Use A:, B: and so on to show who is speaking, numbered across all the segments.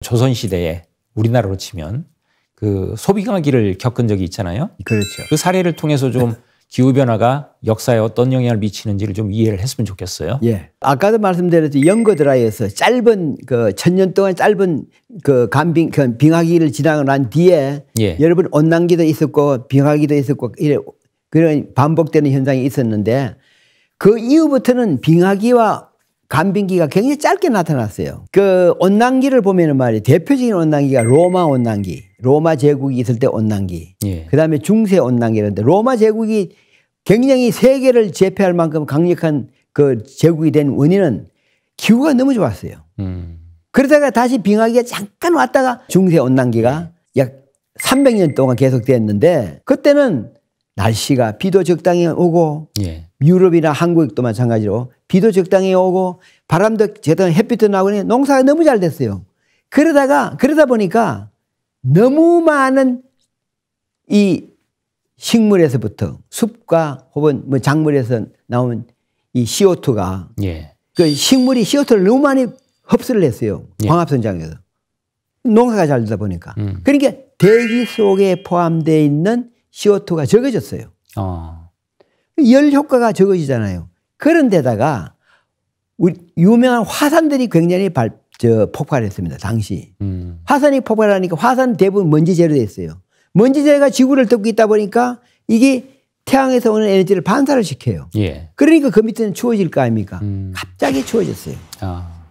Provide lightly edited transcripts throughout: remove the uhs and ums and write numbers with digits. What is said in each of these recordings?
A: 조선시대에 우리나라로 치면 그 소비강하기를 겪은 적이 있잖아요.
B: 그렇죠.
A: 그 사례를 통해서 좀 기후변화가 역사에 어떤 영향을 미치는지를 좀 이해를 했으면 좋겠어요.
B: 예. 아까도 말씀드렸듯이 연거드라이에서 짧은 그 1000년 동안 짧은 그 빙하기를 지나고 난 뒤에 여러분 온난기도 있었고 빙하기도 있었고 그런 반복되는 현상이 있었는데 그 이후부터는 빙하기와 간빙기가 굉장히 짧게 나타났어요. 그 온난기를 보면은 말이에요. 대표적인 온난기가 로마 온난기, 로마 제국이 있을 때 온난기. 그 다음에 중세 온난기라는데 로마 제국이 굉장히 세계를 제패할 만큼 강력한 그 제국이 된 원인은 기후가 너무 좋았어요. 그러다가 다시 빙하기가 잠깐 왔다가 중세 온난기가 약 300년 동안 계속됐는데 그때는 날씨가 비도 적당히 오고 유럽이나 한국도 마찬가지로 비도 적당히 오고 바람도 제대로 햇빛도 나오니 농사가 너무 잘 됐어요. 그러다 보니까 너무 많은 이 식물에서부터 숲과 혹은 뭐 작물에서 나온 이 CO2가 그 식물이 CO2를 너무 많이 흡수를 했어요. 광합성장에서. 농사가 잘 되다 보니까. 그러니까 대기 속에 포함되어 있는 CO2가 적어졌어요. 열 효과가 적어지잖아요. 그런데다가 우리 유명한 화산들이 굉장히 폭발했습니다. 당시. 화산이 폭발하니까 화산 대부분 먼지 재로 되어 있어요. 먼지 재가 지구를 덮고 있다 보니까 이게 태양에서 오는 에너지를 반사를 시켜요. 그러니까 그 밑에는 추워질 거 아닙니까? 갑자기 추워졌어요.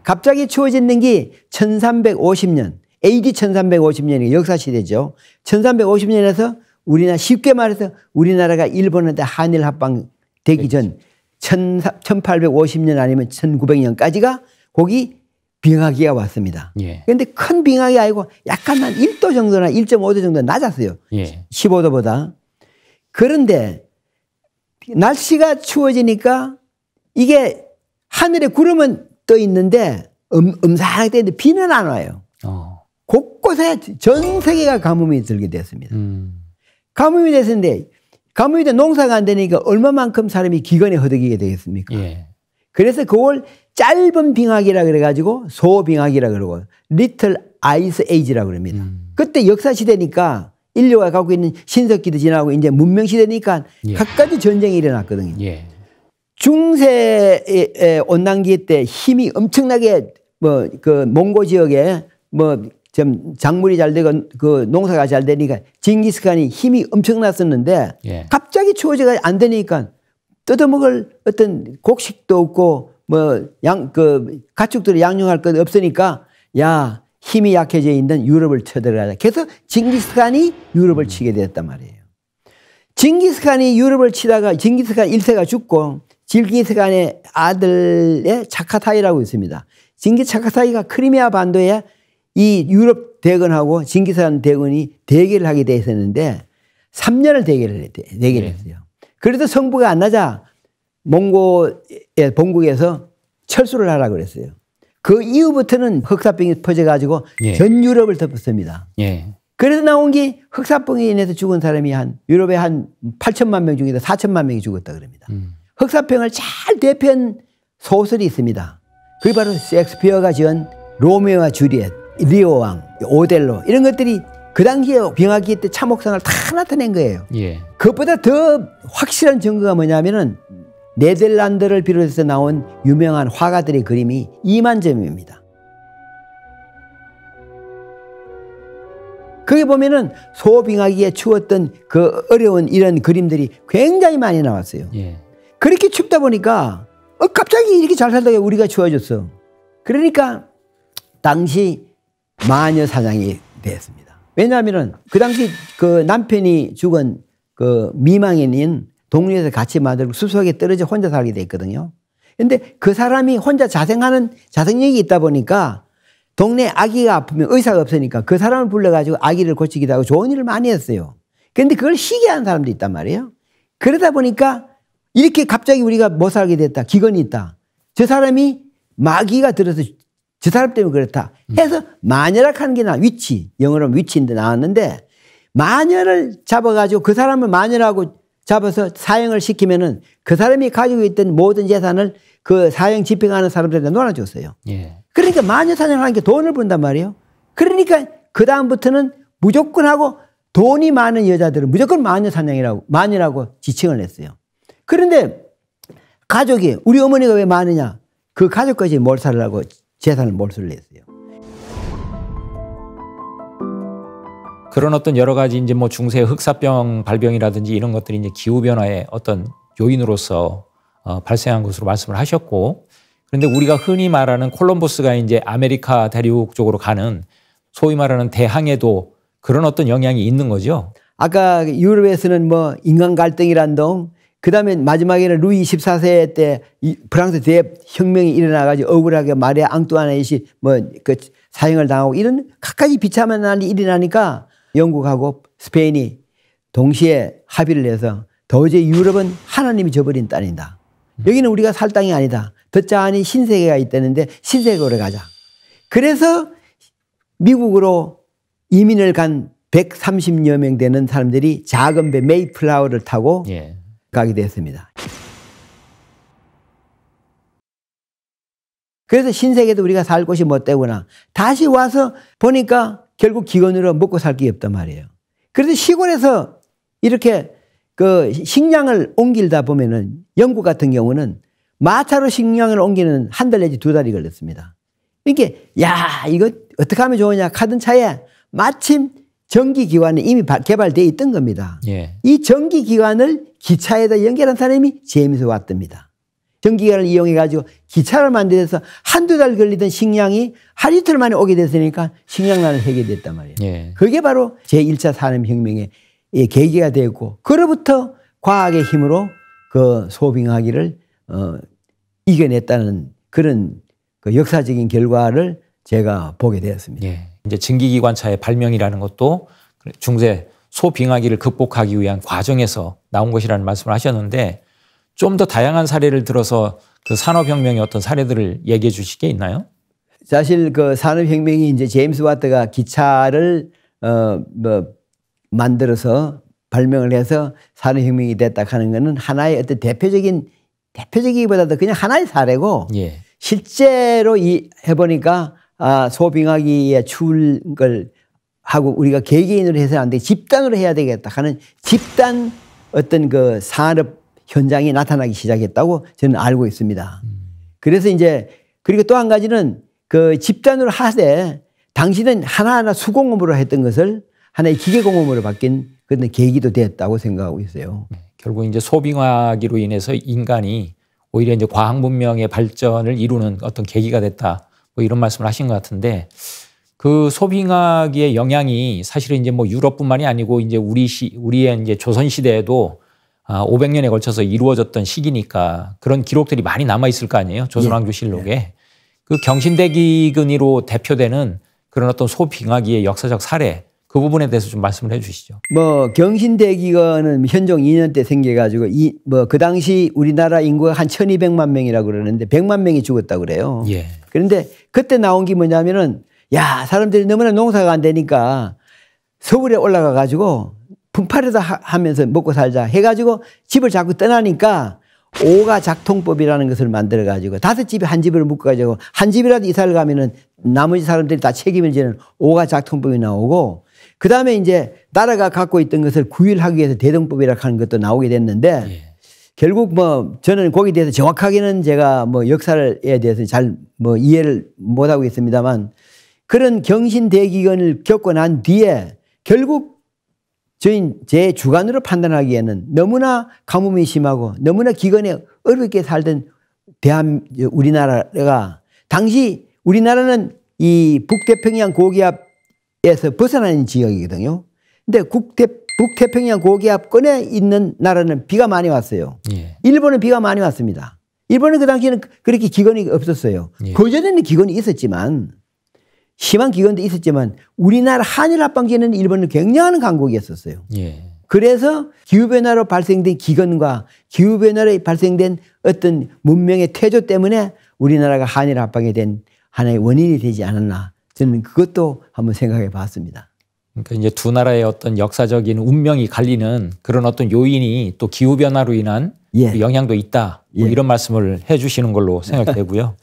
B: 갑자기 추워지는 게 1350년, AD 1350년이 역사시대죠. 1350년에서 우리나라 쉽게 말해서 우리나라가 일본한테 한일 합방 되기 전 1850년 아니면 1900년까지가 거기 빙하기가 왔습니다. 그런데 큰 빙하기 아니고 약간 한 1도 정도나 1.5도 정도 낮았어요. 15도보다. 그런데 날씨가 추워지니까 이게 하늘에 구름은 떠 있는데 음산하게 떠 있는데 비는 안 와요. 곳곳에 전 세계가 가뭄이 들게 됐습니다. 가뭄이 됐는데 가뭄이 돼 농사가 안 되니까 얼마만큼 사람이 기근에 허덕이게 되겠습니까? 그래서 그걸 짧은 빙하기라 그래가지고 소빙하기라 그러고 리틀 아이스 에이지라고 그럽니다. 그때 역사시대니까 인류가 갖고 있는 신석기도 지나고 이제 문명시대니까 각가지 전쟁이 일어났거든요. 중세 온난기 때 힘이 엄청나게 그 몽고 지역에 좀 작물이 잘 되고 그 농사가 잘 되니까 징기스칸이 힘이 엄청났었는데 갑자기 추워져가 안 되니까 뜯어먹을 어떤 곡식도 없고 그 가축들을 양용할 것 없으니까 야 힘이 약해져 있는 유럽을 쳐들어가자. 그래서 징기스칸이 유럽을 치게 됐단 말이에요. 징기스칸이 유럽을 치다가 징기스칸 1세가 죽고 징기스칸의 아들의 차카타이라고 있습니다. 차카타이가 크리미아 반도에 이 유럽 대군하고 징기스칸 대군이 대결을 하게 돼 있었는데 3년을 대결했어요. 그래도 성부가 안 나자 몽고의 본국에서 철수를 하라고 그랬어요. 그 이후부터는 흑사병이 퍼져가지고 전 유럽을 덮었습니다. 그래서 나온 게 흑사병에 인해서 죽은 사람이 유럽에 한 8천만 명 중에서 4천만 명이 죽었다 그럽니다. 흑사병을 잘 대표한 소설이 있습니다. 그게 바로 셰익스피어가 지은 로미오와 주리엣, 리오 왕, 오델로 이런 것들이 그 당시에 빙하기 때 참혹성을 다 나타낸 거예요. 그것보다 더 확실한 증거가 뭐냐면은 네덜란드를 비롯해서 나온 유명한 화가들의 그림이 2만 점입니다. 거기 보면은 소빙하기에 추웠던 그 어려운 이런 그림들이 굉장히 많이 나왔어요. 그렇게 춥다 보니까 갑자기 이렇게 잘 살다가 우리가 추워졌어. 그러니까 당시 마녀 사냥이 되었습니다. 왜냐하면은 그 당시 그 남편이 죽은 그 미망인인 동료에서 같이 만들고 숲속에 떨어져 혼자 살게 돼 있거든요. 근데 그 사람이 혼자 자생하는 자생력이 있다 보니까 동네 아기가 아프면 의사가 없으니까 그 사람을 불러가지고 아기를 고치기도 하고 좋은 일을 많이 했어요. 그런데 그걸 시기하는 사람도 있단 말이에요. 그러다 보니까 이렇게 갑자기 우리가 못 살게 됐다. 기근이 있다. 저 사람이 마귀가 들어서 저 사람 때문에 그렇다 해서 마녀라 하는 게 위치, 영어로 위치인데 나왔는데 마녀를 잡아가지고 그 사람을 마녀라고 잡아서 사형을 시키면은 그 사람이 가지고 있던 모든 재산을 그 사형 집행하는 사람들한테 놀아줬어요. 그러니까 마녀 사냥을 하는 게 돈을 번단 말이에요. 그러니까 그 다음부터는 무조건 하고 돈이 많은 여자들은 무조건 마녀라고 지칭을 했어요. 그런데 가족이 우리 어머니가 왜 많으냐? 그 가족까지 몰살을 하고 재산을 몰수를 했어요.
A: 그런 어떤 여러 가지 이제 뭐 중세 흑사병 발병이라든지 이런 것들이 이제 기후 변화의 어떤 요인으로서 발생한 것으로 말씀을 하셨고, 그런데 우리가 흔히 말하는 콜럼버스가 이제 아메리카 대륙 쪽으로 가는 소위 말하는 대항해도 그런 어떤 영향이 있는 거죠.
B: 아까 유럽에서는 뭐 인간 갈등이란 동, 그다음에 마지막에는 루이 14세 때 프랑스 대혁명이 일어나가지고 억울하게 마리아 앙뚜아네트이 뭐 그 사형을 당하고 이런 갖가지 비참한 일이 일어나니까 영국하고 스페인이 동시에 합의를 해서 도저히 유럽은 하나님이 줘버린 땅이다. 여기는 우리가 살 땅이 아니다. 듣자 하니 신세계가 있다는데 신세계로 가자. 그래서 미국으로 이민을 간 130여 명 되는 사람들이 작은 배 메이플라워를 타고 가게 됐습니다. 그래서 신세계도 우리가 살 곳이 못 되구나. 다시 와서 보니까 결국 기근으로 먹고 살 게 없단 말이에요. 그래서 시골에서 이렇게 그 식량을 옮기다 보면은 영국 같은 경우는 마차로 식량을 옮기는 한 달 내지 두 달이 걸렸습니다. 이렇게 야 이거 어떻게 하면 좋으냐 하던 차에 마침 전기기관이 이미 개발되어 있던 겁니다. 이 전기기관을 기차에다 연결한 사람이 제임스 와트입니다. 전기기관을 이용해가지고 기차를 만들어서 한두 달 걸리던 식량이 하루 이틀 만에 오게 됐으니까 식량난을 해결됐단 말이에요. 그게 바로 제1차 산업혁명의 계기가 되었고, 그로부터 과학의 힘으로 그 소빙하기를 이겨냈다는 그런 그 역사적인 결과를 제가 보게 되었습니다.
A: 이제 증기기관차의 발명이라는 것도 중세 소빙하기를 극복하기 위한 과정에서 나온 것이라는 말씀을 하셨는데, 좀 더 다양한 사례를 들어서 그 산업혁명의 어떤 사례들을 얘기해 주실 게 있나요?
B: 사실 그 산업혁명이 이제 제임스 와트가 기차를 만들어서 발명을 해서 산업혁명이 됐다 하는 것은 하나의 어떤 대표적이기보다도 그냥 하나의 사례고, 실제로 해보니까 소빙하기에 추울 걸 하고 우리가 개개인으로 해서는 안 되고 집단으로 해야 되겠다 하는 집단 어떤 그 산업 현장이 나타나기 시작했다고 저는 알고 있습니다. 그래서 이제 그리고 또 한 가지는 그 집단으로 하되 당시는 하나하나 수공업으로 했던 것을 하나의 기계공업으로 바뀐 그런 계기도 됐다고 생각하고 있어요.
A: 결국 이제 소빙하기로 인해서 인간이 오히려 이제 과학 문명의 발전을 이루는 어떤 계기가 됐다. 뭐 이런 말씀을 하신 것 같은데, 그 소빙하기의 영향이 사실은 이제 뭐 유럽뿐만이 아니고 이제 우리의 이제 조선 시대에도 500년에 걸쳐서 이루어졌던 시기니까 그런 기록들이 많이 남아 있을 거 아니에요. 조선왕조실록에. 그 경신대기근으로 대표되는 그런 어떤 소빙하기의 역사적 사례, 그 부분에 대해서 좀 말씀을 해 주시죠.
B: 뭐 경신대기근은 현종 2년 때 생겨가지고 그 당시 우리나라 인구가 한 1200만 명이라고 그러는데 100만 명이 죽었다고 그래요. 그런데 그때 나온 게 뭐냐면은 야 사람들이 너무나 농사가 안 되니까 서울에 올라가 가지고 풍파르다 하면서 먹고 살자 해가지고 집을 자꾸 떠나니까 오가작통법이라는 것을 만들어 가지고 5집이 한 집을 묶어 가지고 한 집이라도 이사를 가면은 나머지 사람들이 다 책임을 지는 오가작통법이 나오고, 그 다음에 이제 나라가 갖고 있던 것을 구일하기 위해서 대동법이라고 하는 것도 나오게 됐는데, 결국 뭐 저는 거기에 대해서 정확하게는 제가 뭐 역사에 대해서 잘 뭐 이해를 못하고 있습니다만, 그런 경신대기근을 겪고 난 뒤에 결국 제 주관으로 판단하기에는 너무나 가뭄이 심하고 너무나 기근에 어렵게 살던 우리나라가, 당시 우리나라는 이 북태평양 고기압에서 벗어나는 지역이거든요. 근데 북태평양 고기압권에 있는 나라는 비가 많이 왔어요. 일본은 비가 많이 왔습니다. 일본은 그 당시에는 그렇게 기근이 없었어요. 그전에는 기근이 있었지만, 심한 기근도 있었지만 우리나라 한일 합방기에는 일본은 굉장한 강국이었었어요. 그래서 기후변화로 발생된 기근과 기후변화로 발생된 어떤 문명의 퇴조 때문에 우리나라가 한일 합방이 된 하나의 원인이 되지 않았나, 저는 그것도 한번 생각해 봤습니다.
A: 그러니까 이제 두 나라의 어떤 역사적인 운명이 갈리는 그런 어떤 요인이 또 기후변화로 인한 영향도 있다. 뭐 이런 말씀을 해 주시는 걸로 생각되고요.